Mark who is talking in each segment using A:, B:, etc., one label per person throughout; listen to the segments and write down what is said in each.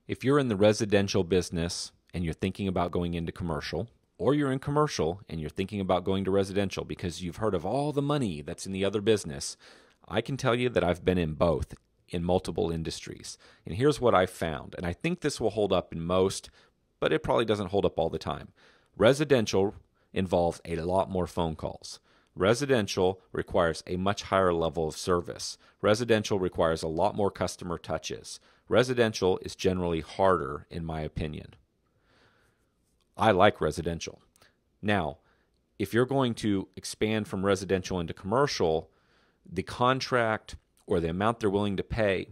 A: If you're in the residential business and you're thinking about going into commercial, or you're in commercial and you're thinking about going to residential because you've heard of all the money that's in the other business, I can tell you that I've been in both in multiple industries. And here's what I've found, and I think this will hold up in most, but it probably doesn't hold up all the time. Residential involves a lot more phone calls. Residential requires a much higher level of service. Residential requires a lot more customer touches. Residential is generally harder, in my opinion. I like residential. Now, if you're going to expand from residential into commercial, the contract or the amount they're willing to pay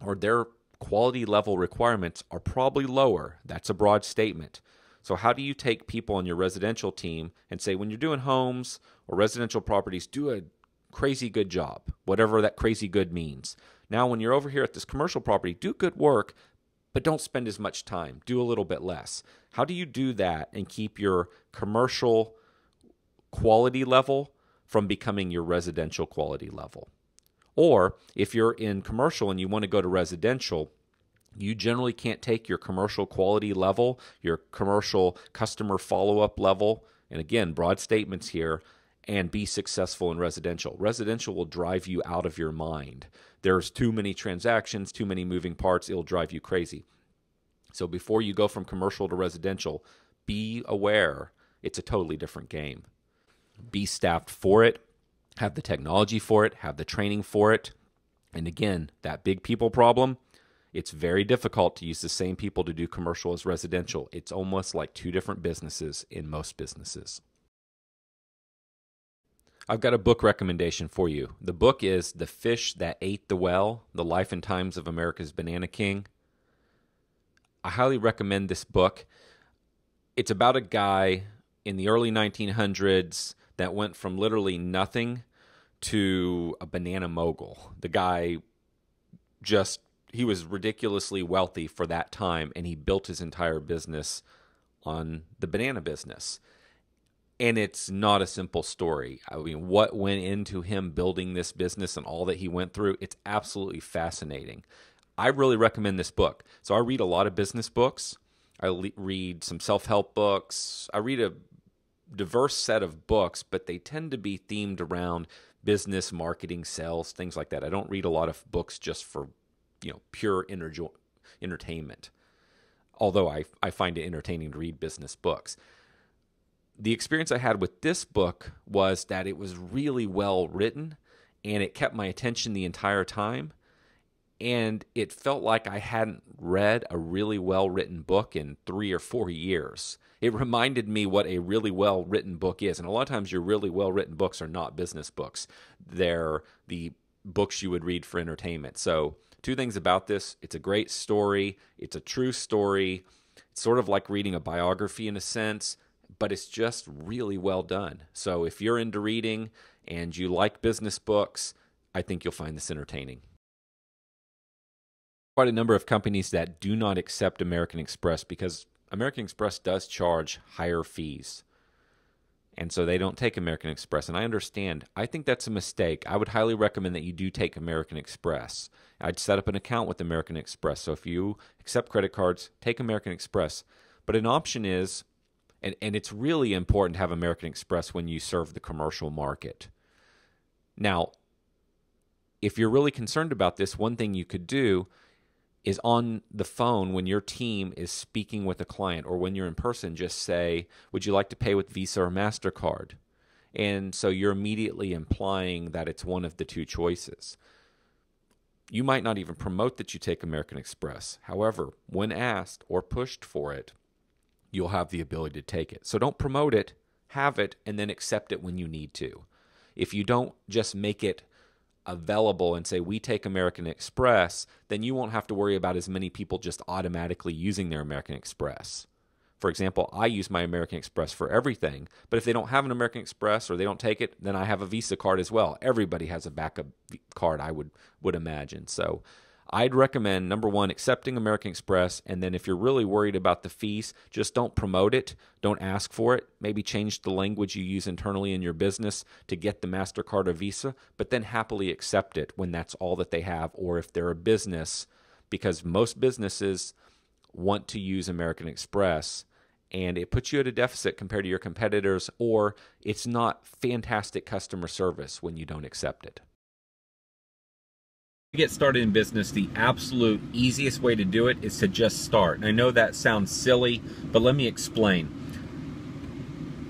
A: or their quality level requirements are probably lower. That's a broad statement. So how do you take people on your residential team and say, when you're doing homes or residential properties, do a crazy good job, whatever that crazy good means. Now, when you're over here at this commercial property, do good work, but don't spend as much time. Do a little bit less. How do you do that and keep your commercial quality level from becoming your residential quality level? Or if you're in commercial and you want to go to residential, you generally can't take your commercial quality level, your commercial customer follow-up level, and again, broad statements here, and be successful in residential. Residential will drive you out of your mind. There's too many transactions, too many moving parts. It'll drive you crazy. So before you go from commercial to residential, be aware it's a totally different game. Be staffed for it, have the technology for it, have the training for it. And again, that big people problem, it's very difficult to use the same people to do commercial as residential. It's almost like two different businesses in most businesses. I've got a book recommendation for you. The book is The Fish That Ate the Well, The Life and Times of America's Banana King. I highly recommend this book. It's about a guy in the early 1900s that went from literally nothing to a banana mogul. The guy he was ridiculously wealthy for that time, and he built his entire business on the banana business. And it's not a simple story. I mean, what went into him building this business and all that he went through, it's absolutely fascinating. I really recommend this book. So I read a lot of business books. I read some self-help books. I read a diverse set of books, but they tend to be themed around business, marketing, sales, things like that. I don't read a lot of books just for, pure entertainment, although I find it entertaining to read business books. The experience I had with this book was that it was really well written, and it kept my attention the entire time, and it felt like I hadn't read a really well-written book in 3 or 4 years. It reminded me what a really well-written book is, and a lot of times your really well-written books are not business books. They're the books you would read for entertainment. So 2 things about this. It's a great story. It's a true story. It's sort of like reading a biography in a sense, but it's just really well done. So if you're into reading and you like business books, I think you'll find this entertaining. Quite a number of companies that do not accept American Express because American Express does charge higher fees. And so they don't take American Express. And I understand. I think that's a mistake. I would highly recommend that you do take American Express. I'd set up an account with American Express. So if you accept credit cards, take American Express. But an option is, and it's really important to have American Express when you serve the commercial market. Now, if you're really concerned about this, one thing you could do is on the phone when your team is speaking with a client or when you're in person, just say, would you like to pay with Visa or MasterCard? And so you're immediately implying that it's one of the 2 choices. You might not even promote that you take American Express. However, when asked or pushed for it, you'll have the ability to take it. So don't promote it, have it, and then accept it when you need to. If you don't just make it available and say, we take American Express, then you won't have to worry about as many people just automatically using their American Express. For example, I use my American Express for everything, but if they don't have an American Express or they don't take it, then I have a Visa card as well. Everybody has a backup card, I would imagine. So I'd recommend, number 1, accepting American Express, and then if you're really worried about the fees, just don't promote it, don't ask for it, maybe change the language you use internally in your business to get the MasterCard or Visa, but then happily accept it when that's all that they have, or if they're a business, because most businesses, want to use American Express, and it puts you at a deficit compared to your competitors, or it's not fantastic customer service when you don't accept it. To get started in business, the absolute easiest way to do it is to just start. And I know that sounds silly, but let me explain.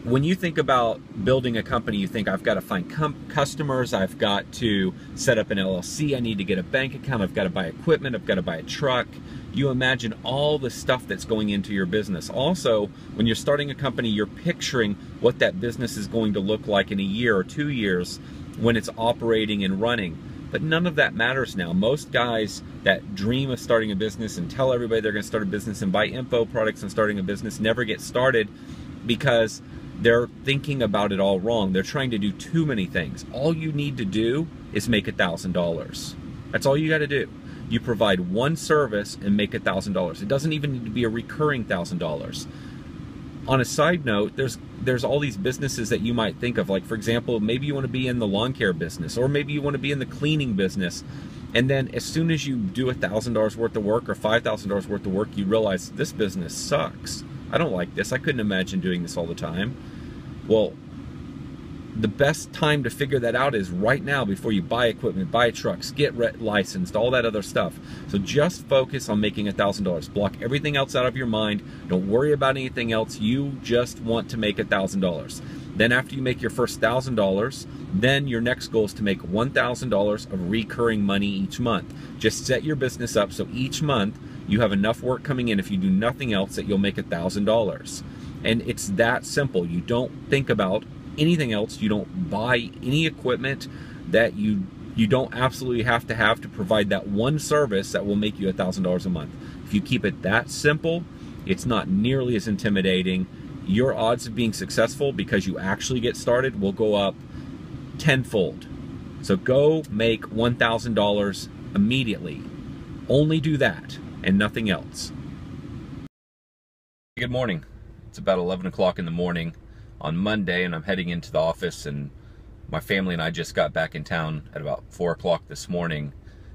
A: When you think about building a company, you think, I've got to find customers, I've got to set up an LLC, I need to get a bank account, I've got to buy equipment, I've got to buy a truck. You imagine all the stuff that's going into your business. Also, when you're starting a company, you're picturing what that business is going to look like in a year or 2 years when it's operating and running. But none of that matters now. Most guys that dream of starting a business and tell everybody they're going to start a business and buy info products and starting a business never get started because they're thinking about it all wrong. They're trying to do too many things. All you need to do is make $1,000. That's all you got to do. You provide one service and make $1,000. It doesn't even need to be a recurring $1,000. On a side note, there's all these businesses that you might think of. Like, for example, maybe you want to be in the lawn care business, or maybe you want to be in the cleaning business. And then as soon as you do $1,000 worth of work or $5,000 worth of work, you realize this business sucks. I don't like this. I couldn't imagine doing this all the time. Well, the best time to figure that out is right now before you buy equipment, buy trucks, get licensed, all that other stuff. So just focus on making $1,000. Block everything else out of your mind. Don't worry about anything else. You just want to make $1,000. Then after you make your first $1,000, then your next goal is to make $1,000 of recurring money each month. Just set your business up so each month you have enough work coming in if you do nothing else that you'll make $1,000. And it's that simple. You don't think about anything else. You don't buy any equipment that you don't absolutely have to provide that one service that will make you $1,000 a month. If you keep it that simple, it's not nearly as intimidating. Your odds of being successful because you actually get started will go up tenfold. So go make $1,000 immediately. Only do that and nothing else. Good morning. It's about 11 o'clock in the morning on Monday, and I'm heading into the office, and my family and I just got back in town at about 4 o'clock this morning,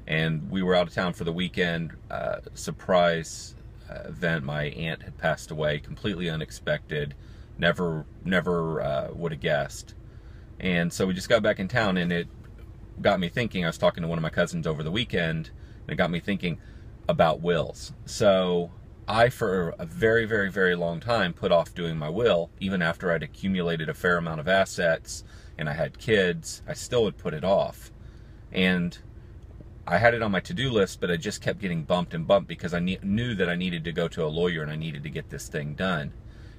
A: and we were out of town for the weekend. Surprise event. My aunt had passed away, completely unexpected. Never would have guessed. And so we just got back in town, and it got me thinking. I was talking to one of my cousins over the weekend, and it got me thinking about wills. So I, for a very, very, very long time, put off doing my will. Even after I'd accumulated a fair amount of assets and I had kids, I still would put it off. And I had it on my to-do list, but I just kept getting bumped and bumped because I knew that I needed to go to a lawyer and I needed to get this thing done.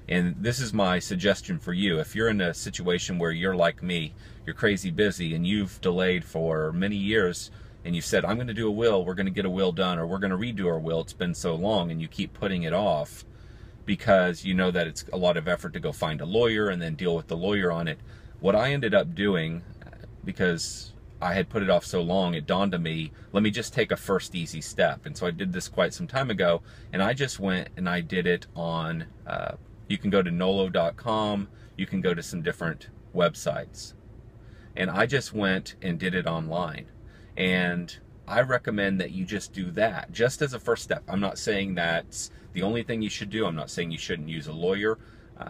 A: And this is my suggestion for you. If you're in a situation where you're like me, you're crazy busy and you've delayed for many years, and you said, I'm going to do a will, we're going to get a will done, or we're going to redo our will, it's been so long, and you keep putting it off because you know that it's a lot of effort to go find a lawyer and then deal with the lawyer on it. What I ended up doing, because I had put it off so long, it dawned on me, let me just take a first easy step. And so I did this quite some time ago, and I just went and I did it on, you can go to nolo.com, you can go to some different websites. And I just went and did it online. And I recommend that you just do that, just as a first step. I'm not saying that's the only thing you should do. I'm not saying you shouldn't use a lawyer.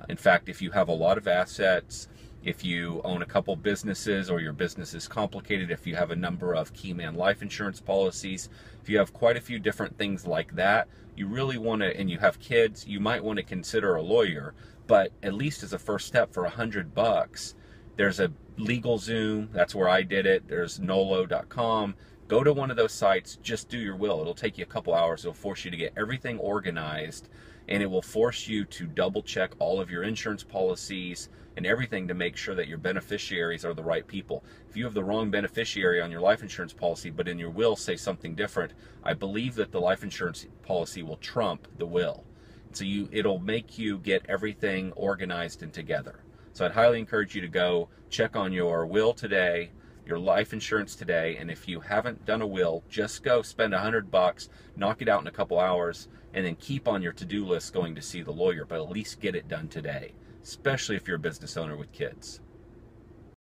A: In fact, if you have a lot of assets, if you own a couple businesses or your business is complicated, if you have a number of key man life insurance policies, if you have quite a few different things like that, you really want to, and you have kids, you might want to consider a lawyer. But at least as a first step, for $100, there's a LegalZoom, that's where I did it. There's nolo.com. Go to one of those sites, just do your will. It'll take you a couple hours. It'll force you to get everything organized, and it will force you to double check all of your insurance policies and everything to make sure that your beneficiaries are the right people. If you have the wrong beneficiary on your life insurance policy, but in your will say something different, I believe that the life insurance policy will trump the will. So it'll make you get everything organized and together. So I'd highly encourage you to go check on your will today, your life insurance today, and if you haven't done a will, just go spend $100, knock it out in a couple hours, and then keep on your to-do list going to see the lawyer, but at least get it done today, especially if you're a business owner with kids.